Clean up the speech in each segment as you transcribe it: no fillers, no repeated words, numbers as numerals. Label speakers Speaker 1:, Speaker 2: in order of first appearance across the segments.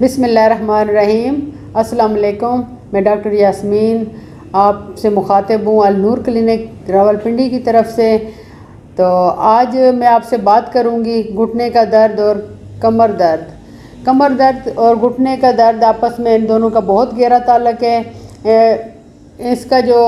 Speaker 1: बिस्मिल्लाहिर्रहमानिर्रहीम। अस्सलाम वालेकुम। मैं डॉक्टर यास्मीन आपसे मुखातिब हूँ अल नूर क्लिनिक रावलपिंडी की तरफ से। तो आज मैं आपसे बात करूँगी घुटने का दर्द और कमर दर्द। कमर दर्द और घुटने का दर्द आपस में इन दोनों का बहुत गहरा ताल्लुक़ है। इसका जो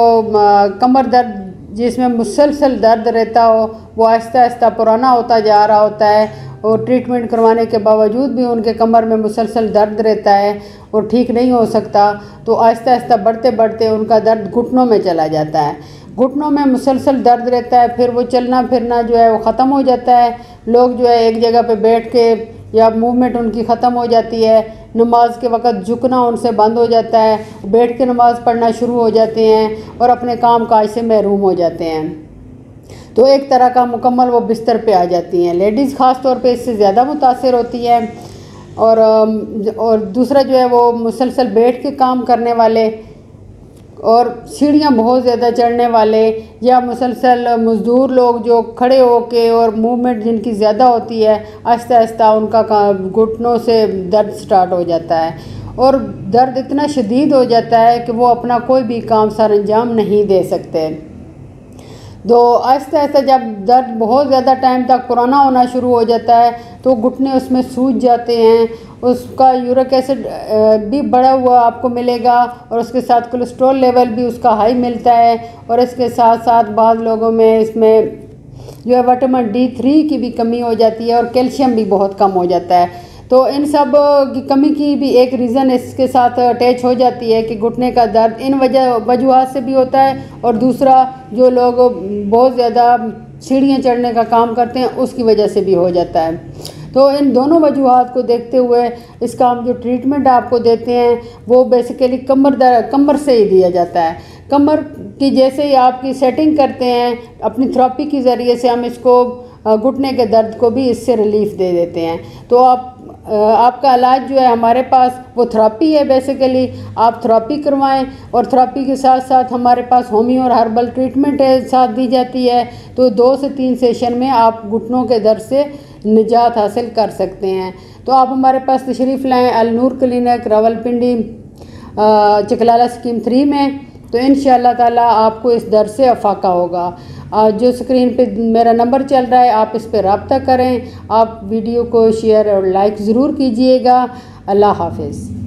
Speaker 1: कमर दर्द जिसमें मुसलसल दर्द रहता हो वो आहिस्ता आहिस्ता पुराना होता जा रहा होता है और ट्रीटमेंट करवाने के बावजूद भी उनके कमर में मुसलसल दर्द रहता है और ठीक नहीं हो सकता। तो आहिस्ता आहिस्ता बढ़ते बढ़ते उनका दर्द घुटनों में चला जाता है। घुटनों में मुसलसल दर्द रहता है, फिर वो चलना फिरना जो है वो ख़त्म हो जाता है। लोग जो है एक जगह पे बैठ के या मूवमेंट उनकी ख़त्म हो जाती है। नमाज के वक़्त झुकना उनसे बंद हो जाता है, बैठ के नमाज़ पढ़ना शुरू हो जाते हैं और अपने काम काज से महरूम हो जाते हैं। तो एक तरह का मुकम्मल वो बिस्तर पे आ जाती हैं। लेडीज़ ख़ास तौर पे इससे ज़्यादा मुतासिर होती है। और दूसरा जो है वो मुसलसल बैठ के काम करने वाले और सीढ़ियाँ बहुत ज़्यादा चढ़ने वाले या मुसलसल मज़दूर लोग जो खड़े होके और मूवमेंट जिनकी ज़्यादा होती है, आहिस्ता आहिस्ता उनका घुटनों से दर्द स्टार्ट हो जाता है और दर्द इतना शदीद हो जाता है कि वो अपना कोई भी काम सर अंजाम नहीं दे सकते। तो आहिस्ता आहिस्ता जब दर्द बहुत ज़्यादा टाइम तक पुराना होना शुरू हो जाता है तो घुटने उसमें सूज जाते हैं। उसका यूरिक एसिड भी बढ़ा हुआ आपको मिलेगा और उसके साथ कोलेस्ट्रॉल लेवल भी उसका हाई मिलता है। और इसके साथ साथ बाद लोगों में इसमें जो है विटामिन D3 की भी कमी हो जाती है और कैल्शियम भी बहुत कम हो जाता है। तो इन सब की कमी की भी एक रीज़न इसके साथ अटैच हो जाती है कि घुटने का दर्द इन वजूहात से भी होता है और दूसरा जो लोग बहुत ज़्यादा सीढ़ियाँ चढ़ने का काम करते हैं उसकी वजह से भी हो जाता है। तो इन दोनों वजूहात को देखते हुए इसका हम जो ट्रीटमेंट आपको देते हैं वो बेसिकली कमर से ही दिया जाता है। कमर की जैसे ही आपकी सेटिंग करते हैं अपनी थेरेपी के ज़रिए से हम इसको घुटने के दर्द को भी इससे रिलीफ दे देते हैं। तो आपका इलाज जो है हमारे पास वो थेरेपी है। बेसिकली आप थेरेपी करवाएं और थेरेपी के साथ साथ हमारे पास होम्यो और हर्बल ट्रीटमेंट साथ दी जाती है। तो 2 से 3 सेशन में आप घुटनों के दर्द से निजात हासिल कर सकते हैं। तो आप हमारे पास तशरीफ़ लाएँ अल नूर क्लिनिक रावलपिंडी चकलाला स्कीम 3 में। तो इंशाअल्लाह ताला आपको इस दर्द से अफाका होगा। जो स्क्रीन पे मेरा नंबर चल रहा है आप इस पर रब्ता करें। आप वीडियो को शेयर और लाइक ज़रूर कीजिएगा। अल्लाह हाफ़िज़।